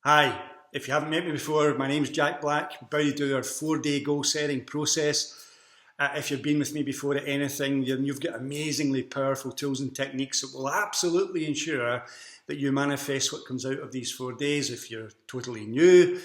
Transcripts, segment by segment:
Hi, if you haven't met me before, my name's Jack Black. We're about to do our 4-day goal setting process. If you've been with me before at anything, you've got amazingly powerful tools and techniques that will absolutely ensure that you manifest what comes out of these 4 days. If you're totally new,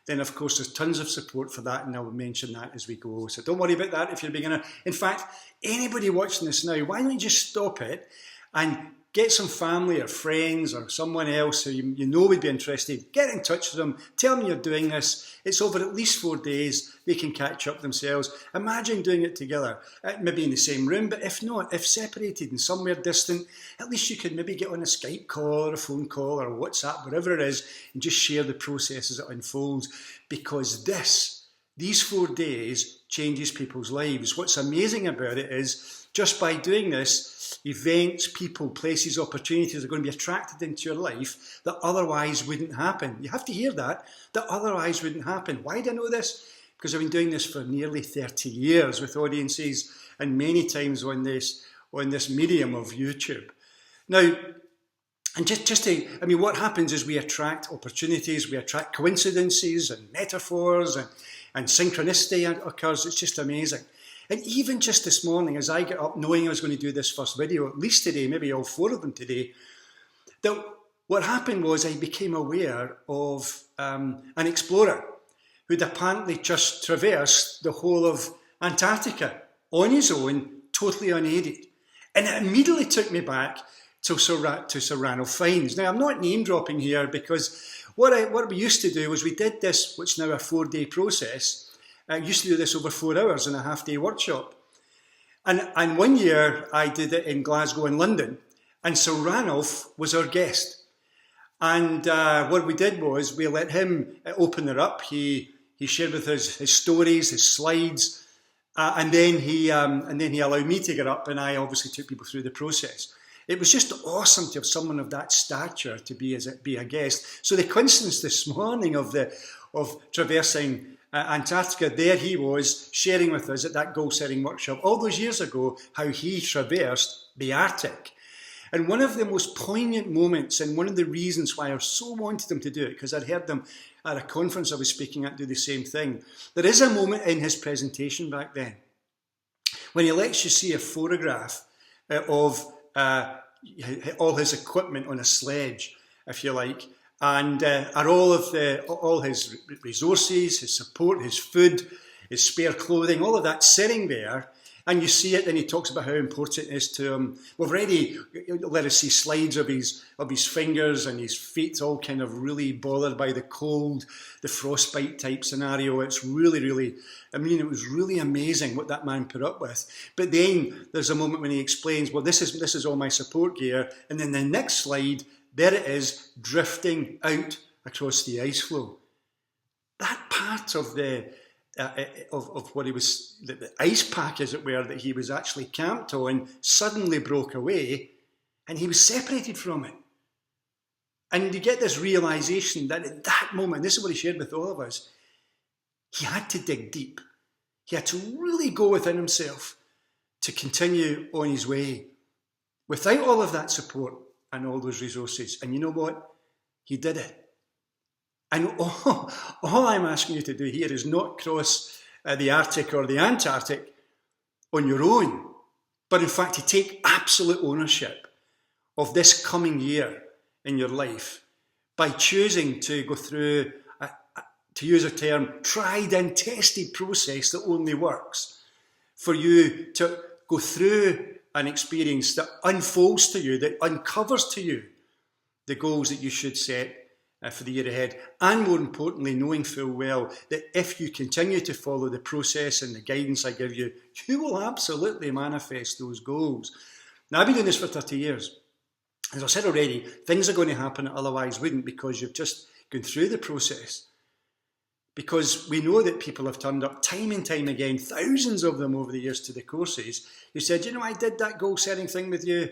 then of course there's tons of support for that, and I will mention that as we go. So don't worry about that if you're a beginner. In fact, anybody watching this now, why don't you just stop it and get some family or friends or someone else who you know would be interested. Get in touch with them. Tell them you're doing this. It's over at least 4 days. They can catch up themselves. Imagine doing it together, maybe in the same room, but if not, if separated and somewhere distant, at least you could maybe get on a Skype call or a phone call or WhatsApp, whatever it is, and just share the process as it unfolds. Because these 4 days changes people's lives. What's amazing about it is just by doing this, events, people, places, opportunities are going to be attracted into your life that otherwise wouldn't happen. You have to hear that otherwise wouldn't happen. Why do I know this? Because I've been doing this for nearly 30 years with audiences and many times on this medium of YouTube. Now, and what happens is we attract opportunities, we attract coincidences and metaphors and synchronicity occurs. It's just amazing. And even just this morning, as I get up knowing I was going to do this first video, at least today, maybe all 4 of them today, that what happened was I became aware of an explorer who'd apparently just traversed the whole of Antarctica on his own, totally unaided. And it immediately took me back to Sir Ranulph Fiennes. Now, I'm not name dropping here because what we used to do was we did this, which is now a 4-day process. I used to do this over 4 hours in a half-day workshop. And one year I did it in Glasgow and London, and Sir Ranulph was our guest. And what we did was we let him open it up. He shared with us his stories, his slides, and then he allowed me to get up, and I obviously took people through the process. It was just awesome to have someone of that stature to be a guest. So the coincidence this morning of traversing Antarctica, there he was sharing with us at that goal setting workshop all those years ago how he traversed the Arctic. And one of the most poignant moments, and one of the reasons why I so wanted him to do it, because I'd heard them at a conference I was speaking at do the same thing. There is a moment in his presentation back then when he lets you see a photograph of all his equipment on a sledge, if you like, and all his resources, his support, his food, his spare clothing, all of that sitting there, and you see it, and he talks about how important it is to him. We've already let us see slides of his fingers and his feet, all kind of really bothered by the cold, the frostbite type scenario. It's really, really, it was really amazing what that man put up with. But then there's a moment when he explains, well, this is all my support gear, and then the next slide, there it is, drifting out across the ice floe. That part of what he was, the ice pack, as it were, that he was actually camped on, suddenly broke away, and he was separated from it. And you get this realization that in that moment, this is what he shared with all of us, he had to dig deep. He had to really go within himself to continue on his way without all of that support and all those resources. And you know what? He did it. And all I'm asking you to do here is not cross the Arctic or the Antarctic on your own, but in fact to take absolute ownership of this coming year in your life by choosing to go through, to use a term, tried and tested process that only works for you to go through an experience that unfolds to you, that uncovers to you the goals that you should set for the year ahead, and more importantly, knowing full well that if you continue to follow the process and the guidance I give you, you will absolutely manifest those goals. Now, I've been doing this for 30 years. As I said already, things are going to happen that otherwise wouldn't, because you've just gone through the process. Because we know that people have turned up time and time again, thousands of them over the years to the courses, who said, I did that goal setting thing with you,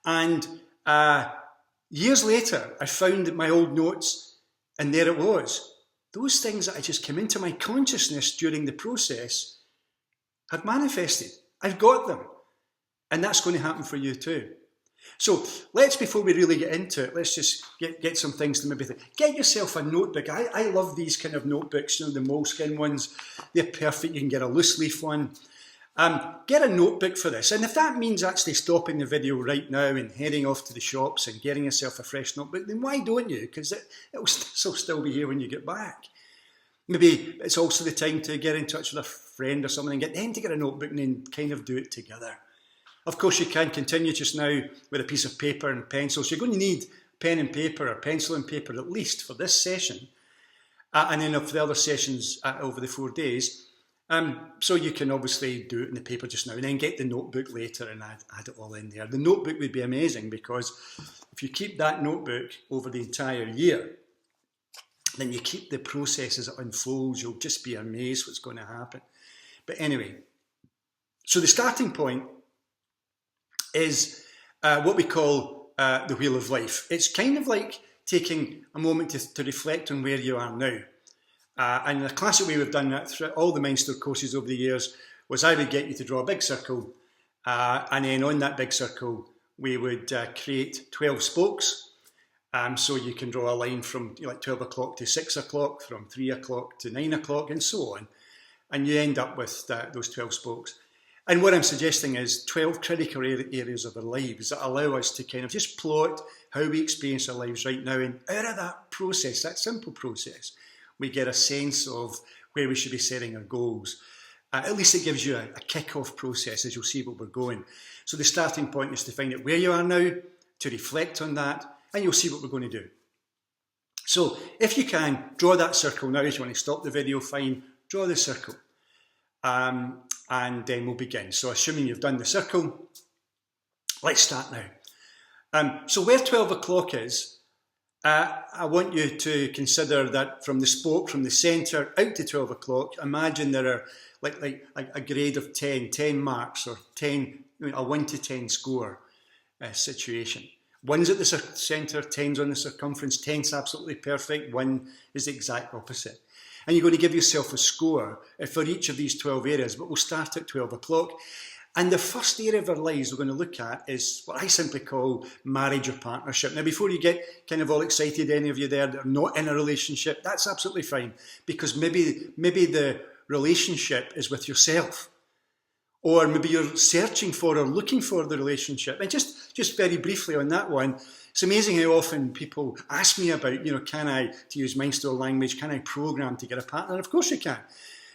and years later, I found my old notes, and there it was. Those things that I just came into my consciousness during the process had manifested. I've got them. And that's going to happen for you too. So let's, before we really get into it, let's just get some things to maybe think. Get yourself a notebook. I love these kind of notebooks, the moleskin ones. They're perfect. You can get a loose leaf one. Get a notebook for this. And if that means actually stopping the video right now and heading off to the shops and getting yourself a fresh notebook, then why don't you? Because it'll still be here when you get back. Maybe it's also the time to get in touch with a friend or someone and get them to get a notebook and then kind of do it together. Of course, you can continue just now with a piece of paper and pencil. So you're going to need pen and paper or pencil and paper at least for this session. And then for the other sessions over the 4 days. So you can obviously do it in the paper just now and then get the notebook later and add it all in there. The notebook would be amazing because if you keep that notebook over the entire year, then you keep the process as it unfolds. You'll just be amazed what's going to happen. But anyway, so the starting point is what we call the wheel of life. It's kind of like taking a moment to reflect on where you are now. And the classic way we've done that through all the MindStore courses over the years was I would get you to draw a big circle, and then on that big circle we would create 12 spokes. So you can draw a line from like 12 o'clock to 6 o'clock, from 3 o'clock to 9 o'clock, and so on. And you end up with those 12 spokes. And what I'm suggesting is 12 critical areas of our lives that allow us to kind of just plot how we experience our lives right now. And out of that process, that simple process, we get a sense of where we should be setting our goals. At least it gives you a kick-off process as you'll see where we're going. So the starting point is to find out where you are now, to reflect on that, and you'll see what we're going to do. So if you can, draw that circle now. If you want to stop the video, fine, draw the circle. And then we'll begin. So assuming you've done the circle, let's start now. So where 12 o'clock is, I want you to consider that from the spoke, from the centre out to 12 o'clock, imagine there are like a grade of 10 marks, or 10, a 1 to 10 score situation. 1's at the centre, 10's on the circumference, 10's absolutely perfect, 1 is the exact opposite. And you're going to give yourself a score for each of these 12 areas, but we'll start at 12 o'clock. And the first area of our lives we're going to look at is what I simply call marriage or partnership. Now, before you get kind of all excited, any of you there that are not in a relationship, that's absolutely fine, because maybe the relationship is with yourself. Or maybe you're searching for or looking for the relationship. And just very briefly on that one, it's amazing how often people ask me about, can I, to use MindStore language, can I program to get a partner? And of course you can.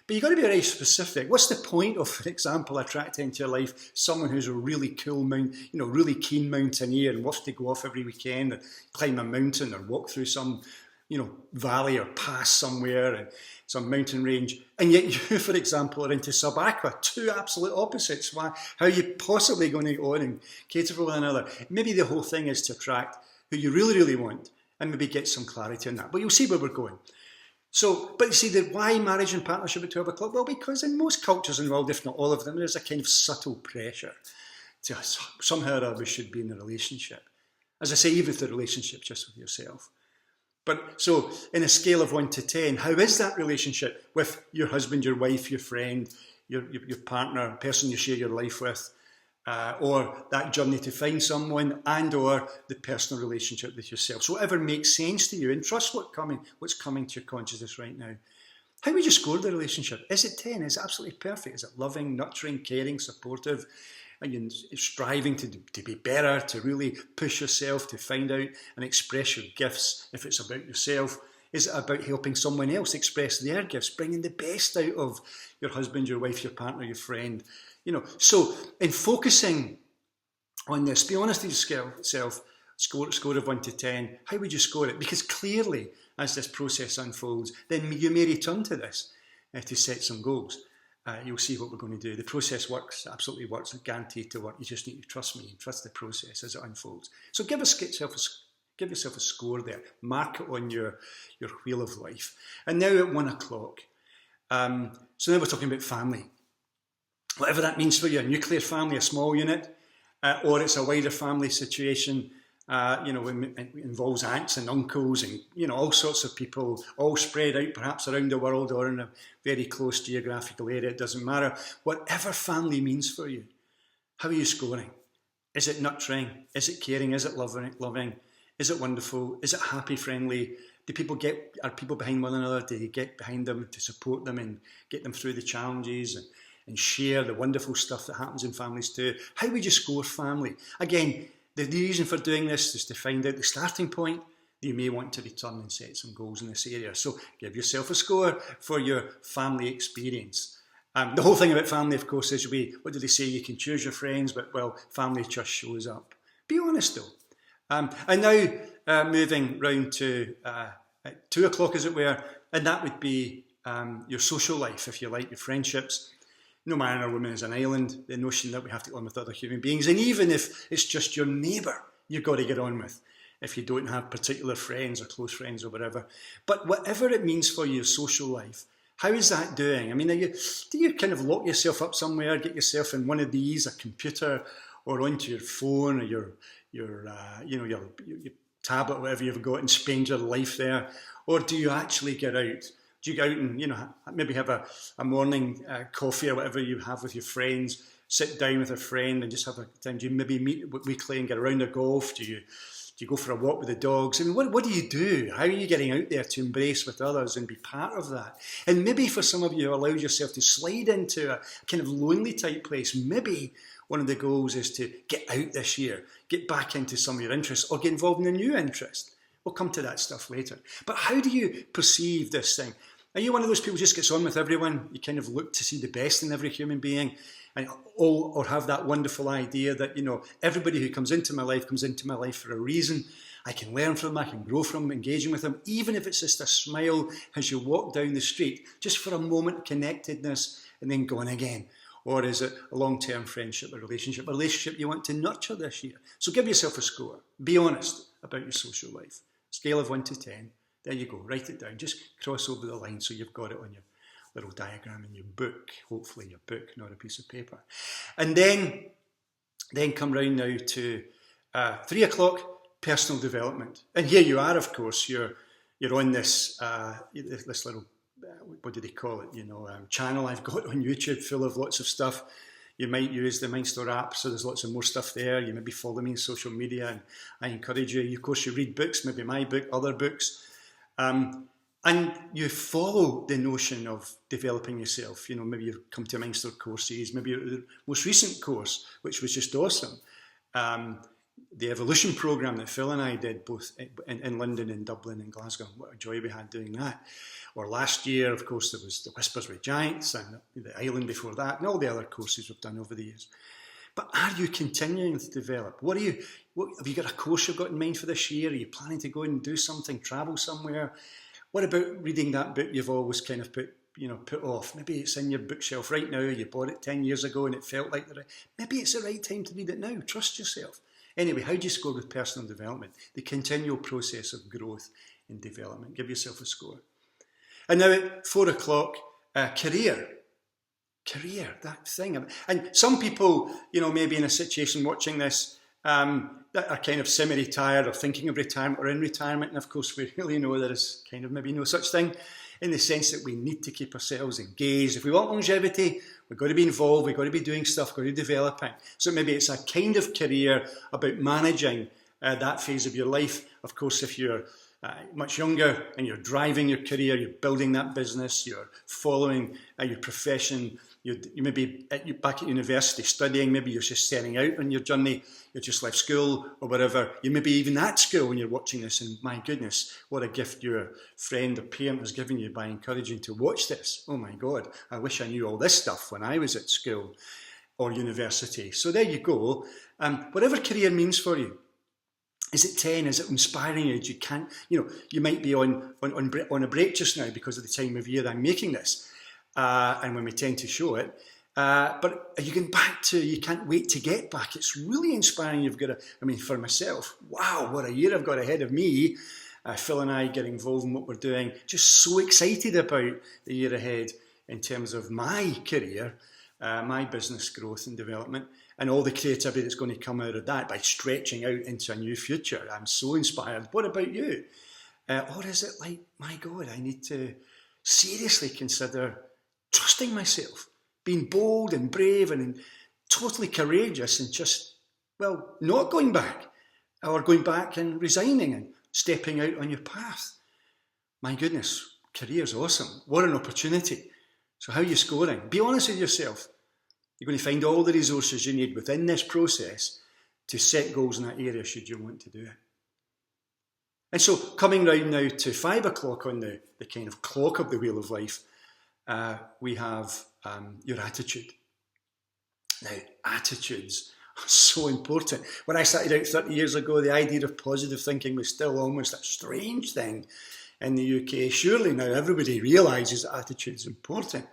But you've got to be very specific. What's the point of, for example, attracting into your life someone who's a really cool, really keen mountaineer and wants to go off every weekend and climb a mountain or walk through some, valley or pass somewhere and some mountain range, and yet you, for example, are into sub-aqua, two absolute opposites. How are you possibly going to go on and cater for one another? Maybe the whole thing is to attract who you really, really want and maybe get some clarity on that. But you'll see where we're going. So, but you see, why marriage and partnership at 12 o'clock? Well, because in most cultures in the world, if not all of them, there's a kind of subtle pressure to somehow or other we should be in a relationship. As I say, even if the relationship's just with yourself. But so, in a scale of 1 to 10, how is that relationship with your husband, your wife, your friend, your partner, person you share your life with, or that journey to find someone, and or the personal relationship with yourself? So whatever makes sense to you, and trust what's coming to your consciousness right now. How would you score the relationship? Is it 10? Is it absolutely perfect? Is it loving, nurturing, caring, supportive? Are you striving to be better, to really push yourself, to find out and express your gifts if it's about yourself? Is it about helping someone else express their gifts, bringing the best out of your husband, your wife, your partner, your friend? So in focusing on this, be honest with yourself, score of 1 to 10, how would you score it? Because clearly, as this process unfolds, then you may return to this to set some goals. You'll see what we're going to do. The process absolutely works, guaranteed to work. You just need to trust me and trust the process as it unfolds. So give yourself a score there. Mark it on your wheel of life. And now at 1 o'clock, so now we're talking about family. Whatever that means for you, a nuclear family, a small unit, or it's a wider family situation, it involves aunts and uncles and, all sorts of people all spread out perhaps around the world or in a very close geographical area. It doesn't matter. Whatever family means for you, how are you scoring? Is it nurturing? Is it caring? Is it loving? Is it wonderful? Is it happy, friendly? Are people behind one another? Do you get behind them to support them and get them through the challenges and share the wonderful stuff that happens in families too? How would you score family? Again, the reason for doing this is to find out the starting point. You may want to return and set some goals in this area. So give yourself a score for your family experience. The whole thing about family, of course, is what do they say? You can choose your friends, but, well, family just shows up. Be honest, though. And now moving round to 2 o'clock, as it were, and that would be your social life, if you like, your friendships. No man or woman is an island, the notion that we have to get on with other human beings. And even if it's just your neighbour you've got to get on with, if you don't have particular friends or close friends or whatever. But whatever it means for your social life, how is that doing? I mean, do you kind of lock yourself up somewhere, get yourself in one of these, a computer, or onto your phone, or your tablet, or whatever you've got, and spend your life there? Or do you actually get out? Do you go out and maybe have a morning coffee or whatever you have with your friends, sit down with a friend and just have a time? Do you maybe meet weekly and get a round of golf? Do you go for a walk with the dogs? I mean, what do you do? How are you getting out there to embrace with others and be part of that? And maybe for some of you who allow yourself to slide into a kind of lonely type place, maybe one of the goals is to get out this year, get back into some of your interests, or get involved in a new interest. We'll come to that stuff later. But how do you perceive this thing? Are you one of those people who just gets on with everyone? You kind of look to see the best in every human being, or have that wonderful idea that, everybody who comes into my life for a reason. I can learn from them, I can grow from them, engaging with them, even if it's just a smile as you walk down the street, just for a moment of connectedness and then going again. Or is it a long-term friendship, a relationship you want to nurture this year? So give yourself a score. Be honest about your social life. Scale of 1 to 10. There you go. Write it down. Just cross over the line so you've got it on your little diagram in your book. Hopefully your book, not a piece of paper. And then come round now to 3 o'clock, personal development. And here you are, of course. You're on this little, what do they call it? Channel I've got on YouTube full of lots of stuff. You might use the MindStore app, so there's lots of more stuff there. You maybe follow me on social media, and I encourage you. Of course, you read books, maybe my book, other books. And you follow the notion of developing yourself. Maybe you've come to MindStore courses, maybe the most recent course, which was just awesome. The evolution program that Phil and I did both in London and Dublin and Glasgow. What a joy we had doing that. Or last year, of course, there was the Whispers with Giants and the Island before that, and all the other courses we've done over the years. But are you continuing to develop? What have you got a course you've got in mind for this year? Are you planning to go and do something, travel somewhere? What about reading that book you've always kind of put off? Maybe it's in your bookshelf right now. You bought it 10 years ago and it felt like maybe it's the right time to read it now. Trust yourself. Anyway, how do you score with personal development? The continual process of growth and development. Give yourself a score. And now at 4 o'clock, career, that thing. And some people, maybe in a situation watching this, that are kind of semi-retired or thinking of retirement or in retirement. And of course, we really know there is kind of maybe no such thing, in the sense that we need to keep ourselves engaged. If we want longevity, we've got to be involved, we've got to be doing stuff, we've got to be developing. So maybe it's a kind of career about managing that phase of your life. Of course, if you're much younger and you're driving your career, you're building that business, you're following your profession, you may be back at university studying, maybe you're just setting out on your journey, you just left school or whatever, you may be even at school when you're watching this, and my goodness, what a gift your friend or parent has given you by encouraging to watch this. Oh my God, I wish I knew all this stuff when I was at school or university. So there you go. Whatever career means for you. Is it 10? Is it inspiring you? You might be on a break just now because of the time of year I'm making this, and when we tend to show it. But are you going back to, you can't wait to get back. It's really inspiring. For myself, wow, what a year I've got ahead of me. Phil and I get involved in what we're doing. Just so excited about the year ahead in terms of my career, my business growth and development, and all the creativity that's going to come out of that by stretching out into a new future. I'm so inspired. What about you? Or is it like, my God, I need to seriously consider trusting myself, being bold and brave and totally courageous, and just Well, not going back, or going back and resigning and stepping out on your path. My goodness, career's awesome. What an opportunity. So how are you scoring? Be honest with yourself. You're going to find all the resources you need within this process to set goals in that area should you want to do it. And so coming round now to 5 o'clock on the kind of clock of the wheel of life, we have your attitude. Now, attitudes are so important. When I started out 30 years ago, the idea of positive thinking was still almost a strange thing in the UK. Surely now everybody realises that attitude is important.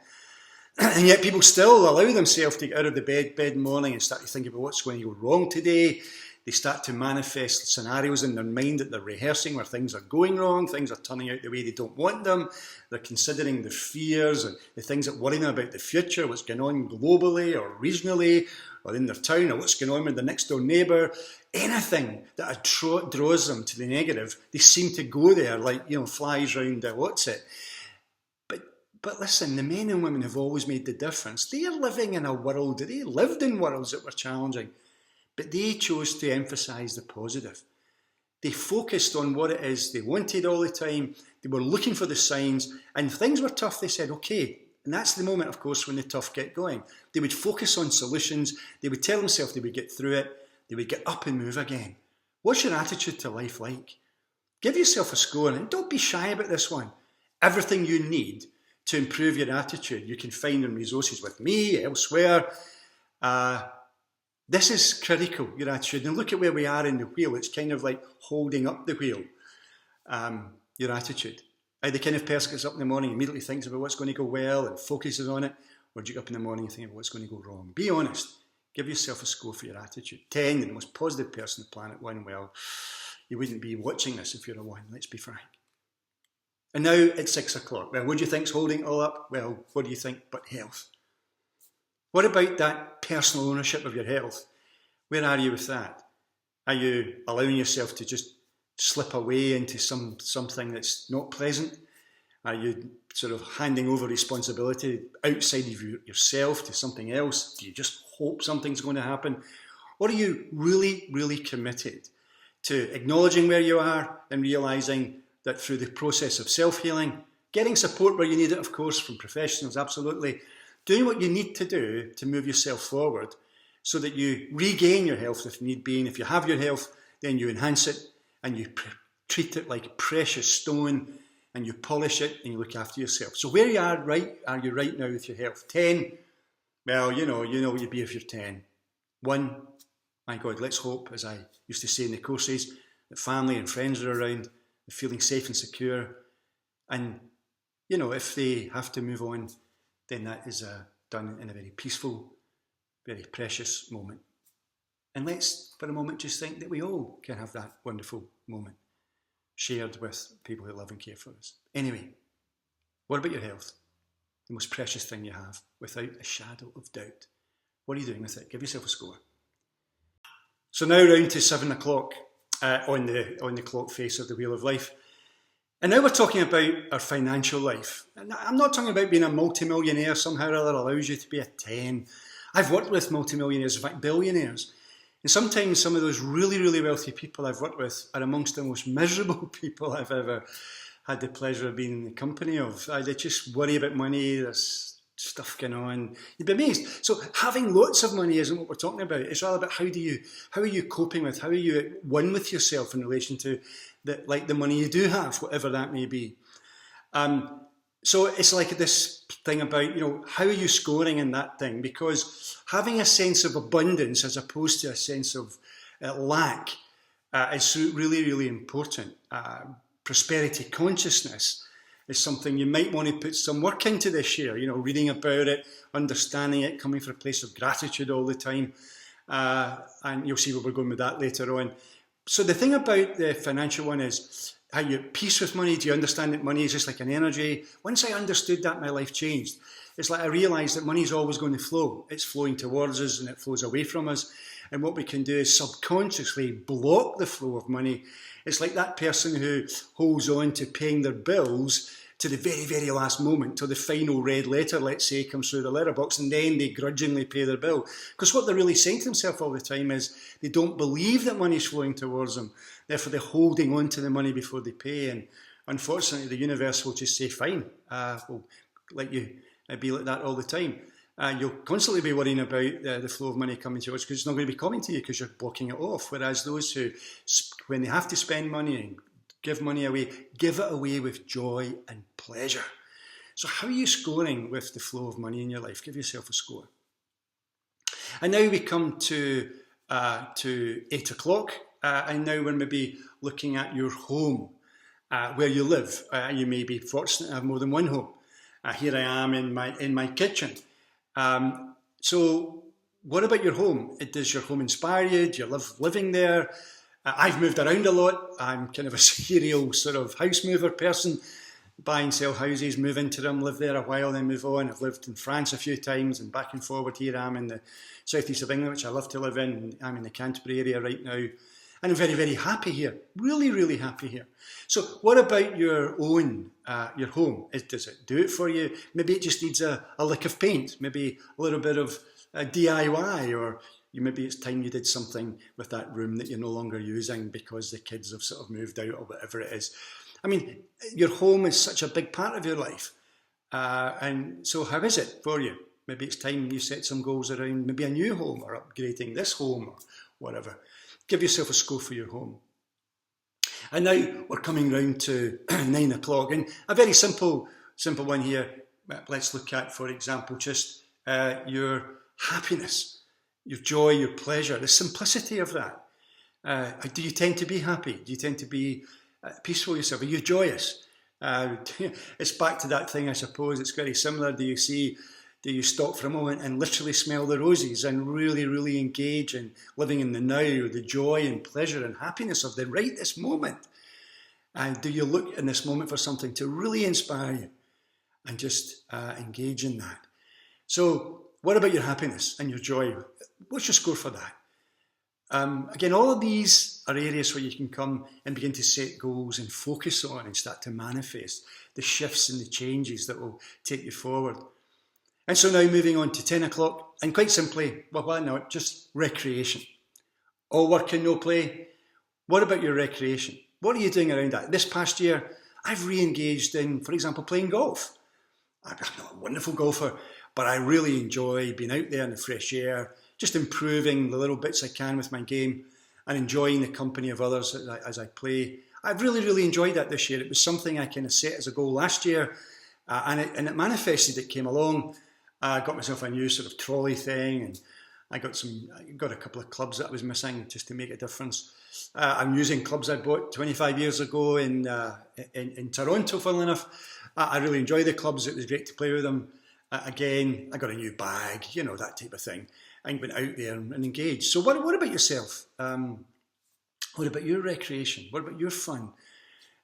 And yet people still allow themselves to get out of the bed in the morning and start to think about what's going to go wrong today. They start to manifest scenarios in their mind that they're rehearsing where things are going wrong, things are turning out the way they don't want them. They're considering the fears and the things that worry them about the future, what's going on globally or regionally or in their town, or what's going on with their next door neighbour. Anything that draws them to the negative, they seem to go there like, flies round But listen, the men and women have always made the difference. They are living in a world, they lived in worlds that were challenging, but they chose to emphasise the positive. They focused on what it is they wanted all the time. They were looking for the signs, and if things were tough, they said, okay. And that's the moment, of course, when the tough get going. They would focus on solutions. They would tell themselves they would get through it. They would get up and move again. What's your attitude to life like? Give yourself a score, and don't be shy about this one. Everything you need to improve your attitude, you can find in resources with me, elsewhere. This is critical, your attitude. And look at where we are in the wheel. It's kind of like holding up the wheel, your attitude. Are you the kind of person who gets up in the morning and immediately thinks about what's going to go well and focuses on it? Or do you get up in the morning and think about what's going to go wrong? Be honest. Give yourself a score for your attitude. 10, the most positive person on the planet. 1, well, you wouldn't be watching this if you're a 1, let's be frank. And now it's 6 o'clock. Well, what do you think's holding it all up? Well, what do you think but health? What about that personal ownership of your health? Where are you with that? Are you allowing yourself to just slip away into something that's not pleasant? Are you sort of handing over responsibility outside of yourself to something else? Do you just hope something's going to happen? Or are you really, really committed to acknowledging where you are and realising that through the process of self-healing, getting support where you need it, of course, from professionals, absolutely, doing what you need to do to move yourself forward so that you regain your health if need be, and if you have your health, then you enhance it and you treat it like a precious stone and you polish it and you look after yourself. So where you are you right now with your health? 10, well, you know what you'd be if you're 10. 1, my God, let's hope, as I used to say in the courses, that family and friends are around, feeling safe and secure. And, if they have to move on, then that is done in a very peaceful, very precious moment. And let's, for a moment, just think that we all can have that wonderful moment shared with people who love and care for us. Anyway, what about your health? The most precious thing you have, without a shadow of doubt. What are you doing with it? Give yourself a score. So now round to 7 o'clock on the clock face of the wheel of life. And now we're talking about our financial life. And I'm not talking about being a multimillionaire somehow or other allows you to be a 10. I've worked with multimillionaires, in fact billionaires. And sometimes some of those really, really wealthy people I've worked with are amongst the most miserable people I've ever had the pleasure of being in the company of. They just worry about money, there's stuff going on. You'd be amazed. So having lots of money isn't what we're talking about. It's all about how are you coping with, how are you at one with yourself in relation to the money you do have, whatever that may be. So it's like this thing about, how are you scoring in that thing? Because having a sense of abundance as opposed to a sense of lack is really, really important. Prosperity consciousness is something you might want to put some work into this year, reading about it, understanding it, coming from a place of gratitude all the time. And you'll see where we're going with that later on. So the thing about the financial one is, are you at peace with money? Do you understand that money is just like an energy? Once I understood that, my life changed. It's like I realised that money is always going to flow. It's flowing towards us and it flows away from us. And what we can do is subconsciously block the flow of money. It's like that person who holds on to paying their bills to the very, very last moment, till the final red letter, let's say, comes through the letterbox, and then they grudgingly pay their bill. Because what they're really saying to themselves all the time is they don't believe that money's flowing towards them. Therefore, they're holding on to the money before they pay. And unfortunately, the universe will just say, fine, we'll let you be like that all the time. You'll constantly be worrying about the flow of money coming to us because it's not going to be coming to you because you're blocking it off. Whereas those who, when they have to spend money and give money away, give it away with joy and pleasure. So how are you scoring with the flow of money in your life? Give yourself a score. And now we come to 8 o'clock, and now we're maybe looking at your home, where you live. You may be fortunate to have more than one home. Here I am in my kitchen. So what about your home? Does your home inspire you? Do you love living there? I've moved around a lot. I'm kind of a serial sort of house mover person. Buy and sell houses, move into them, live there a while, then move on. I've lived in France a few times and back and forward. Here I am in the southeast of England, which I love to live in. I'm in the Canterbury area right now. And I'm very, very happy here. Really, really happy here. So what about your own, your home? Does it do it for you? Maybe it just needs a lick of paint. Maybe a little bit of DIY, or maybe it's time you did something with that room that you're no longer using because the kids have sort of moved out or whatever it is. I mean, your home is such a big part of your life. And so how is it for you? Maybe it's time you set some goals around maybe a new home or upgrading this home or whatever. Give yourself a score for your home. And now we're coming round to 9 o'clock. And a very simple one here. Let's look at, for example, just your happiness. Your joy, your pleasure, the simplicity of that. Do you tend to be happy? Do you tend to be peaceful yourself? Are you joyous? It's back to that thing, I suppose. It's very similar. Do you stop for a moment and literally smell the roses and really, really engage in living in the now, the joy and pleasure and happiness of the right this moment? And do you look in this moment for something to really inspire you and just engage in that? So what about your happiness and your joy? What's your score for that? Again, all of these are areas where you can come and begin to set goals and focus on and start to manifest the shifts and the changes that will take you forward. And so now moving on to 10 o'clock, and quite simply, well, why not, just recreation. All work and no play. What about your recreation? What are you doing around that? This past year, I've re-engaged in, for example, playing golf. I'm not a wonderful golfer, but I really enjoy being out there in the fresh air, just improving the little bits I can with my game and enjoying the company of others as I play. I've really, really enjoyed that this year. It was something I kind of set as a goal last year, and it manifested. It came along. I got myself a new sort of trolley thing, and I got a couple of clubs that I was missing just to make a difference. I'm using clubs I bought 25 years ago in Toronto, funnily enough. I really enjoy the clubs. It was great to play with them. Again, I got a new bag, that type of thing. I went out there and engaged. So what about yourself? What about your recreation? What about your fun?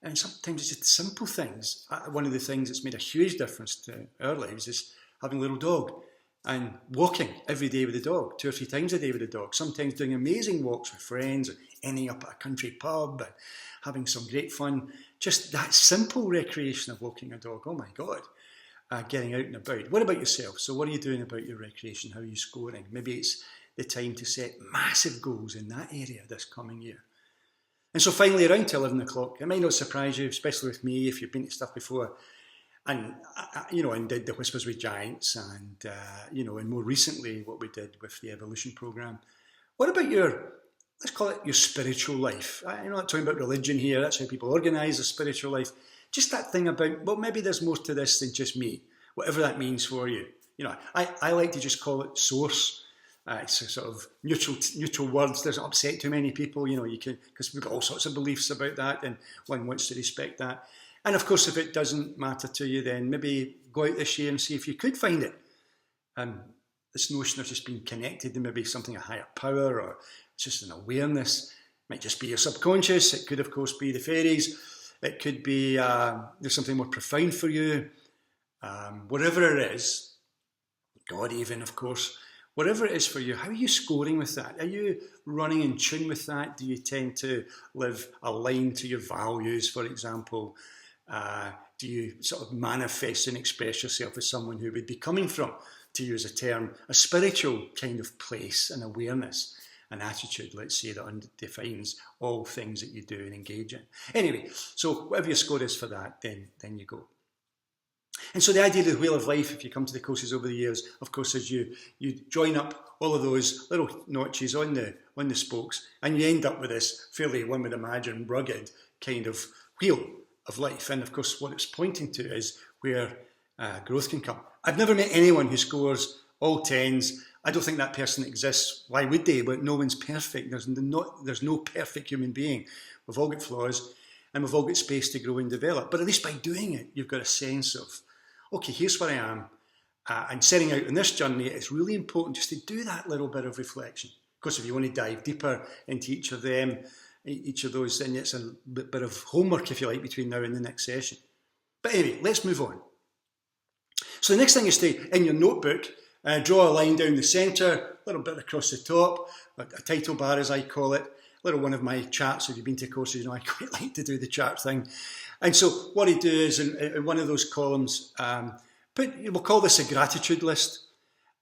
And sometimes it's just simple things. One of the things that's made a huge difference to our lives is having a little dog and walking every day with the dog, 2 or 3 times a day with the dog. Sometimes doing amazing walks with friends, or ending up at a country pub and having some great fun. Just that simple recreation of walking a dog. Oh my God. Getting out and about. What about yourself? So what are you doing about your recreation? How are you scoring? Maybe it's the time to set massive goals in that area this coming year. And so finally, around to 11 o'clock, it might not surprise you, especially with me, if you've been to stuff before, and did the Whispers with Giants, and and more recently what we did with the Evolution program. What about let's call it your spiritual life? I'm not talking about religion here. That's how people organise a spiritual life. Just that thing about, well, maybe there's more to this than just me, whatever that means for you. I like to just call it source. It's a sort of neutral words. Doesn't upset too many people. You can, because we've got all sorts of beliefs about that, and one wants to respect that. And of course, if it doesn't matter to you, then maybe go out this year and see if you could find it. This notion of just being connected to maybe something, a higher power, or it's just an awareness. It might just be your subconscious. It could, of course, be the fairies. It could be there's something more profound for you. Whatever it is, God even, of course, whatever it is for you, how are you scoring with that? Are you running in tune with that? Do you tend to live aligned to your values, for example? Do do you sort of manifest and express yourself as someone who would be coming from, to use a term, a spiritual kind of place and awareness, an attitude, let's say, that defines all things that you do and engage in. Anyway, so whatever your score is for that, then you go. And so the idea of the wheel of life, if you come to the courses over the years, of course, is you join up all of those little notches on the spokes, and you end up with this fairly, one would imagine, rugged kind of wheel of life. And of course, what it's pointing to is where growth can come. I've never met anyone who scores all tens. I don't think that person exists. Why would they? But no one's perfect. There's no perfect human being. We've all got flaws, and we've all got space to grow and develop. But at least by doing it, you've got a sense of, okay, here's where I am. And setting out on this journey, it's really important just to do that little bit of reflection. Of course, if you want to dive deeper into each of those, then it's a bit of homework, if you like, between now and the next session. But anyway, let's move on. So the next thing is to, in your notebook, draw a line down the centre, a little bit across the top, a title bar as I call it, a little one of my charts. If you've been to courses, you know I quite like to do the chart thing. And so what I do is in one of those columns, we'll call this a gratitude list.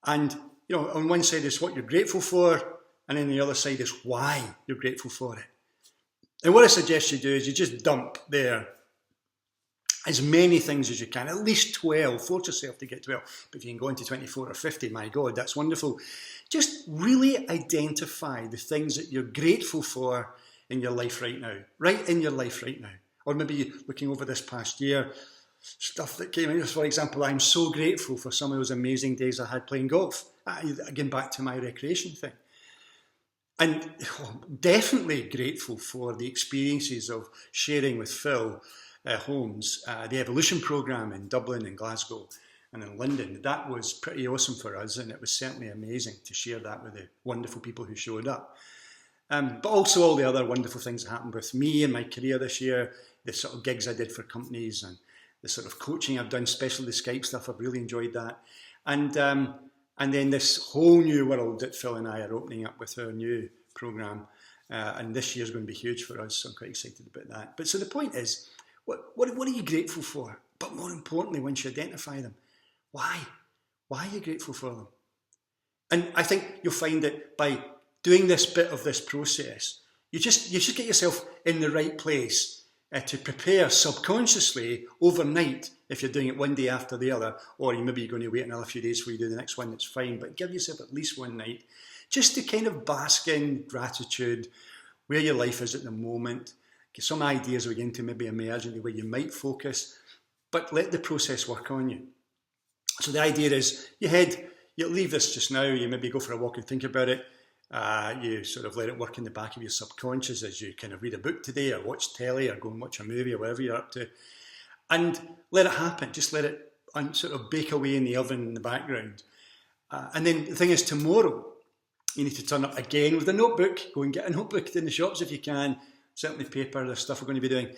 And you know, on one side is what you're grateful for, and then the other side is why you're grateful for it. And what I suggest you do is you just dump there as many things as you can, at least 12, force yourself to get 12. But if you can go into 24 or 50, my God, that's wonderful. Just really identify the things that you're grateful for in your life right now, Or maybe you're looking over this past year, stuff that came in. For example, I'm so grateful for some of those amazing days I had playing golf. Again, back to my recreation thing. And definitely grateful for the experiences of sharing with Phil Holmes, the Evolution Programme in Dublin and Glasgow and in London. That was pretty awesome for us, and it was certainly amazing to share that with the wonderful people who showed up. But also all the other wonderful things that happened with me in my career this year, the sort of gigs I did for companies and the sort of coaching I've done, especially the Skype stuff. I've really enjoyed that. And then this whole new world that Phil and I are opening up with our new programme. And this year's going to be huge for us, so I'm quite excited about that. But so the point is, what are you grateful for? But more importantly, once you identify them, why? Why are you grateful for them? And I think you'll find that by doing this bit of this process, you should get yourself in the right place to prepare subconsciously overnight. If you're doing it one day after the other, or maybe you're going to wait another few days before you do the next one, that's fine. But give yourself at least one night just to kind of bask in gratitude, where your life is at the moment. Get some ideas begin to maybe emerge into where you might focus, but let the process work on you. So the idea is you leave this just now, you maybe go for a walk and think about it. You sort of let it work in the back of your subconscious as you kind of read a book today or watch telly or go and watch a movie or whatever you're up to. And let it happen. Just let it sort of bake away in the oven in the background. And then the thing is, tomorrow, you need to turn up again with a notebook. Go and get a notebook in the shops if you can. Certainly paper, there's stuff we're going to be doing.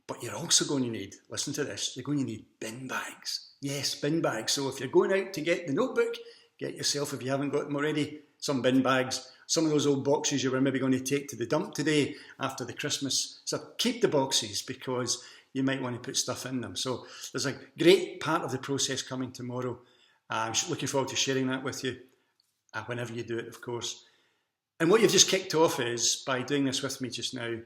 But you're also going to need, listen to this, you're going to need bin bags. Yes, bin bags. So if you're going out to get the notebook, get yourself, if you haven't got them already, some bin bags. Some of those old boxes you were maybe going to take to the dump today after the Christmas. So keep the boxes because you might want to put stuff in them. So there's a great part of the process coming tomorrow. I'm looking forward to sharing that with you whenever you do it, of course. And what you've just kicked off is, by doing this with me just now,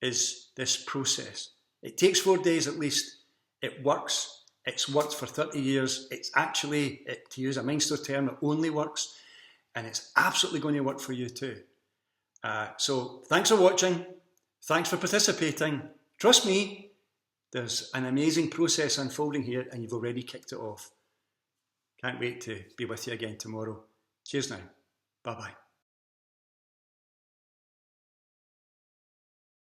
is this process. It takes 4 days at least. It works. It's worked for 30 years. It's actually, to use a MindStore term, it only works. And it's absolutely going to work for you too. So thanks for watching. Thanks for participating. Trust me, there's an amazing process unfolding here and you've already kicked it off. Can't wait to be with you again tomorrow. Cheers now. Bye-bye.